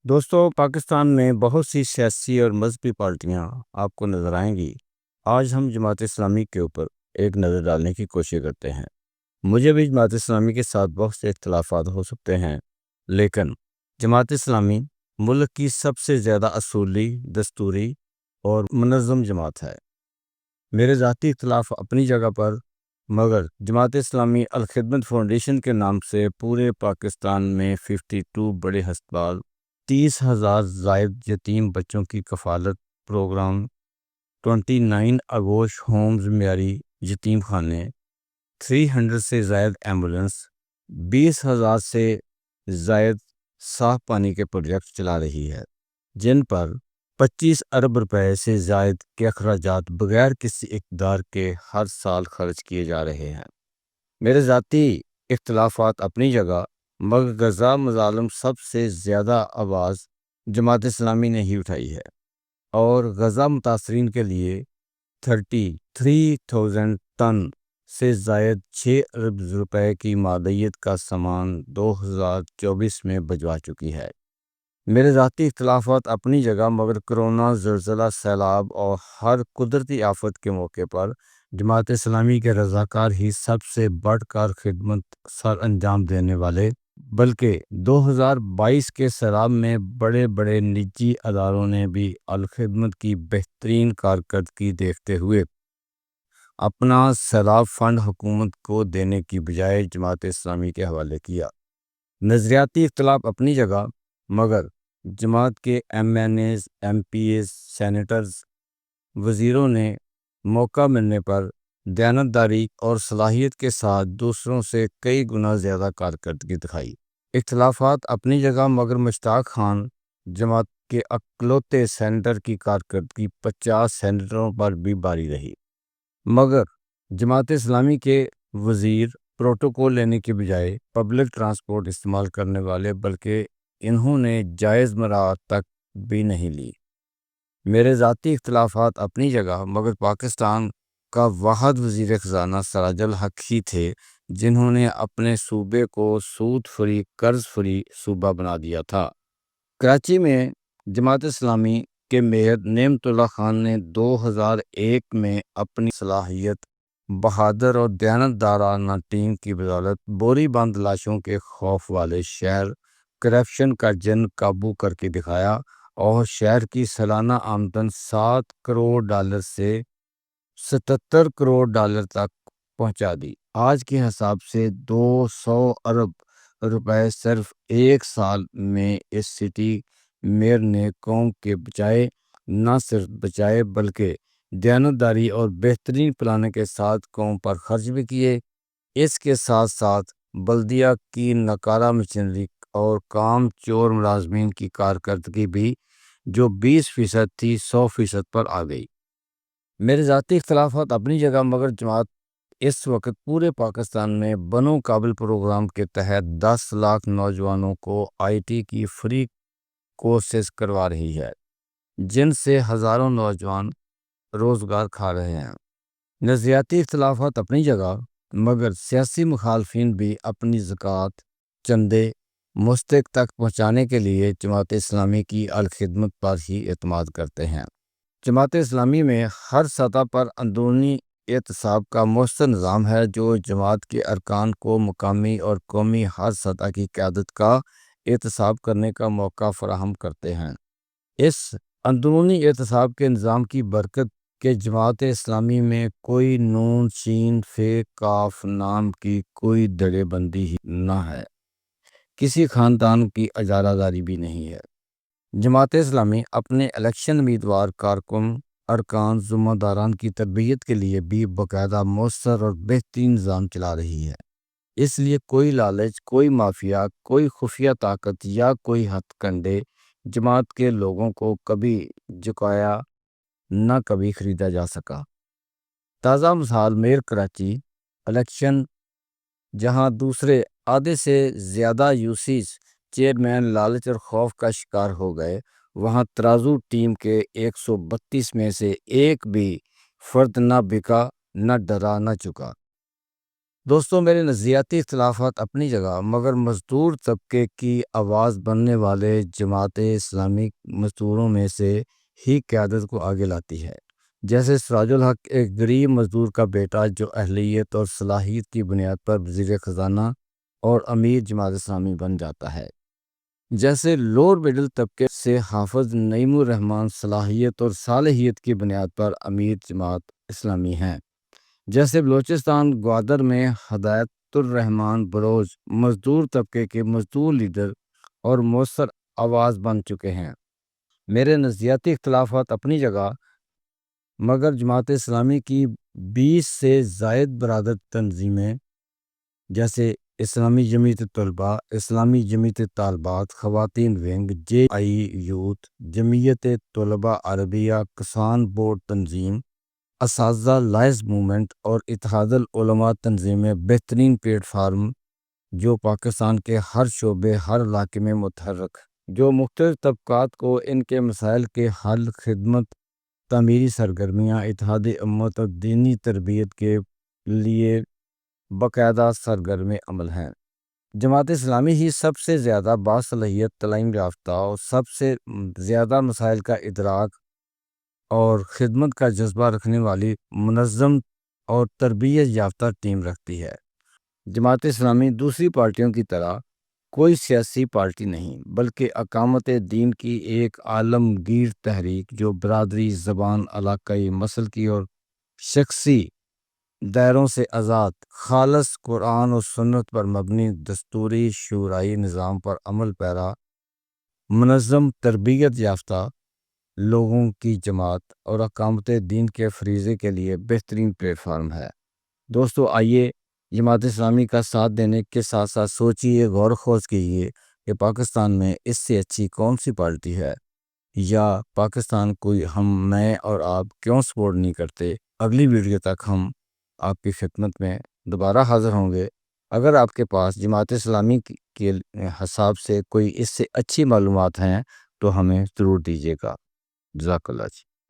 دوستو، پاکستان میں بہت سی سیاسی اور مذہبی پارٹیاں آپ کو نظر آئیں گی۔ آج ہم جماعت اسلامی کے اوپر ایک نظر ڈالنے کی کوشش کرتے ہیں۔ مجھے بھی جماعت اسلامی کے ساتھ بہت سے اختلافات ہو سکتے ہیں، لیکن جماعت اسلامی ملک کی سب سے زیادہ اصولی، دستوری اور منظم جماعت ہے۔ میرے ذاتی اختلاف اپنی جگہ پر، مگر جماعت اسلامی الخدمت فاؤنڈیشن کے نام سے پورے پاکستان میں 52 بڑے ہسپتال، 30,000 زائد یتیم بچوں کی کفالت پروگرام، 29 آغوش ہومز معیاری یتیم خانے، 300 سے زائد ایمبولنس، 20,000 سے زائد صاف پانی کے پروجیکٹ چلا رہی ہے، جن پر 25 ارب روپے سے زائد کے اخراجات بغیر کسی اقدار کے ہر سال خرچ کیے جا رہے ہیں۔ میرے ذاتی اختلافات اپنی جگہ، مگر غزہ مظالم سب سے زیادہ آواز جماعت اسلامی نے ہی اٹھائی ہے، اور غزہ متاثرین کے لیے 33,000 ٹن سے زائد 6 ارب روپے کی معدیت کا سامان 2024 میں بھجوا چکی ہے۔ میرے ذاتی اختلافات اپنی جگہ، مگر کرونا، زلزلہ، سیلاب اور ہر قدرتی آفت کے موقع پر جماعت اسلامی کے رضاکار ہی سب سے بڑھ کر خدمت سر انجام دینے والے، بلکہ 2022 کے سیلاب میں بڑے بڑے نجی اداروں نے بھی الخدمت کی بہترین کارکردگی دیکھتے ہوئے اپنا سیلاب فنڈ حکومت کو دینے کی بجائے جماعت اسلامی کے حوالے کیا۔ نظریاتی اختلاف اپنی جگہ، مگر جماعت کے MNAs, MPAs ایز، سینیٹرز، وزیروں نے موقع ملنے پر دیانتداری اور صلاحیت کے ساتھ دوسروں سے کئی گنا زیادہ کارکردگی دکھائی۔ اختلافات اپنی جگہ، مگر مشتاق خان جماعت کے اکلوتے سینیٹر کی کارکردگی 50 سینیٹروں پر بھی باری رہی، مگر جماعت اسلامی کے وزیر پروٹوکول لینے کی بجائے پبلک ٹرانسپورٹ استعمال کرنے والے، بلکہ انہوں نے جائز مراعات تک بھی نہیں لی۔ میرے ذاتی اختلافات اپنی جگہ، مگر پاکستان کا واحد وزیر خزانہ سراج الحق ہی تھے جنہوں نے اپنے صوبے کو سود فری، قرض فری صوبہ بنا دیا تھا۔ کراچی میں جماعت اسلامی کے میئر نعمت اللہ خان نے 2001 میں اپنی صلاحیت، بہادر اور دیانتدارانہ ٹیم کی بدولت بوری بند لاشوں کے خوف والے شہر کرپشن کا جن قابو کر کے دکھایا، اور شہر کی سالانہ آمدن $7 کروڑ سے $77 کروڑ تک پہنچا دی۔ آج کے حساب سے 200 ارب روپے صرف ایک سال میں اس سٹی میئر نے قوم کے بچائے، نہ صرف بچائے بلکہ دیانتداری اور بہترین پلاننگ کے ساتھ قوم پر خرچ بھی کیے۔ اس کے ساتھ ساتھ بلدیہ کی ناکارہ مشینری اور کام چور ملازمین کی کارکردگی بھی جو 20% تھی 100% پر آ گئی۔ میرے ذاتی اختلافات اپنی جگہ، مگر جماعت اس وقت پورے پاکستان میں بنو قابل پروگرام کے تحت 10 لاکھ نوجوانوں کو آئی ٹی کی فری کورسز کروا رہی ہے، جن سے ہزاروں نوجوان روزگار کھا رہے ہیں۔ نظریاتی اختلافات اپنی جگہ، مگر سیاسی مخالفین بھی اپنی زکوٰۃ، چندے مستحق تک پہنچانے کے لیے جماعت اسلامی کی الخدمت پر ہی اعتماد کرتے ہیں۔ جماعت اسلامی میں ہر سطح پر اندرونی احتساب کا مؤثر نظام ہے، جو جماعت کے ارکان کو مقامی اور قومی ہر سطح کی قیادت کا احتساب کرنے کا موقع فراہم کرتے ہیں۔ اس اندرونی احتساب کے نظام کی برکت کہ جماعت اسلامی میں کوئی نون شین فے کاف نام کی کوئی دڑے بندی ہی نہ ہے، کسی خاندان کی اجارہ داری بھی نہیں ہے۔ جماعت اسلامی اپنے الیکشن امیدوار، کارکن، ارکان، ذمہ داران کی تربیت کے لیے بھی باقاعدہ مؤثر اور بہترین نظام چلا رہی ہے۔ اس لیے کوئی لالچ، کوئی مافیا، کوئی خفیہ طاقت یا کوئی ہتھ کنڈے جماعت کے لوگوں کو کبھی جھکایا نہ کبھی خریدا جا سکا۔ تازہ مثال میئر کراچی الیکشن، جہاں دوسرے آدھے سے زیادہ یوسیز چیئرمین لالچ اور خوف کا شکار ہو گئے، وہاں ترازو ٹیم کے 132 میں سے ایک بھی فرد نہ بکا، نہ ڈرا، نہ چکا۔ دوستوں، میرے نظریاتی اختلافات اپنی جگہ، مگر مزدور طبقے کی آواز بننے والے جماعت اسلامی مزدوروں میں سے ہی قیادت کو آگے لاتی ہے۔ جیسے سراج الحق ایک غریب مزدور کا بیٹا جو اہلیت اور صلاحیت کی بنیاد پر وزیر خزانہ اور امیر جماعت اسلامی بن جاتا ہے۔ جیسے لوور مڈل طبقے سے حافظ نعیم الرحمن صلاحیت اور صالحیت کی بنیاد پر امیر جماعت اسلامی ہیں۔ جیسے بلوچستان گوادر میں ہدایت الرحمن بلوچ مزدور طبقے کے مزدور لیڈر اور مؤثر آواز بن چکے ہیں۔ میرے نظریاتی اختلافات اپنی جگہ، مگر جماعت اسلامی کی 20 سے زائد برادر تنظیمیں جیسے اسلامی جمعیت طلباء، اسلامی جمعیت طالبات، خواتین ونگ، جے آئی یوتھ، جمعیت طلباء عربیہ، کسان بورڈ تنظیم، اساتذہ لائز موومنٹ اور اتحاد العلماء تنظیمیں بہترین پلیٹ فارم جو پاکستان کے ہر شعبے، ہر علاقے میں متحرک، جو مختلف طبقات کو ان کے مسائل کے حل، خدمت، تعمیری سرگرمیاں، اتحاد امت اور دینی تربیت کے لیے باقاعدہ سرگرم عمل ہیں۔ جماعت اسلامی ہی سب سے زیادہ باصلاحیت، تعلیم یافتہ اور سب سے زیادہ مسائل کا ادراک اور خدمت کا جذبہ رکھنے والی منظم اور تربیت یافتہ ٹیم رکھتی ہے۔ جماعت اسلامی دوسری پارٹیوں کی طرح کوئی سیاسی پارٹی نہیں، بلکہ اقامت دین کی ایک عالمگیر تحریک جو برادری، زبان، علاقائی، مسلکی اور شخصی دائروں سے آزاد، خالص قرآن و سنت پر مبنی دستوری شعرائی نظام پر عمل پیرا، منظم تربیت یافتہ لوگوں کی جماعت اور اقامت دین کے فریضے کے لیے بہترین پلیٹ فارم ہے۔ دوستو، آئیے جماعت اسلامی کا ساتھ دینے کے ساتھ ساتھ سوچیے، غور و خوض کیجیے کہ پاکستان میں اس سے اچھی کون سی پارٹی ہے، یا پاکستان کوئی میں اور آپ کیوں سپورٹ نہیں کرتے۔ اگلی ویڈیو تک ہم آپ کی خدمت میں دوبارہ حاضر ہوں گے۔ اگر آپ کے پاس جماعت اسلامی کے حساب سے کوئی اس سے اچھی معلومات ہیں تو ہمیں ضرور دیجیے گا۔ جزاک اللہ جی۔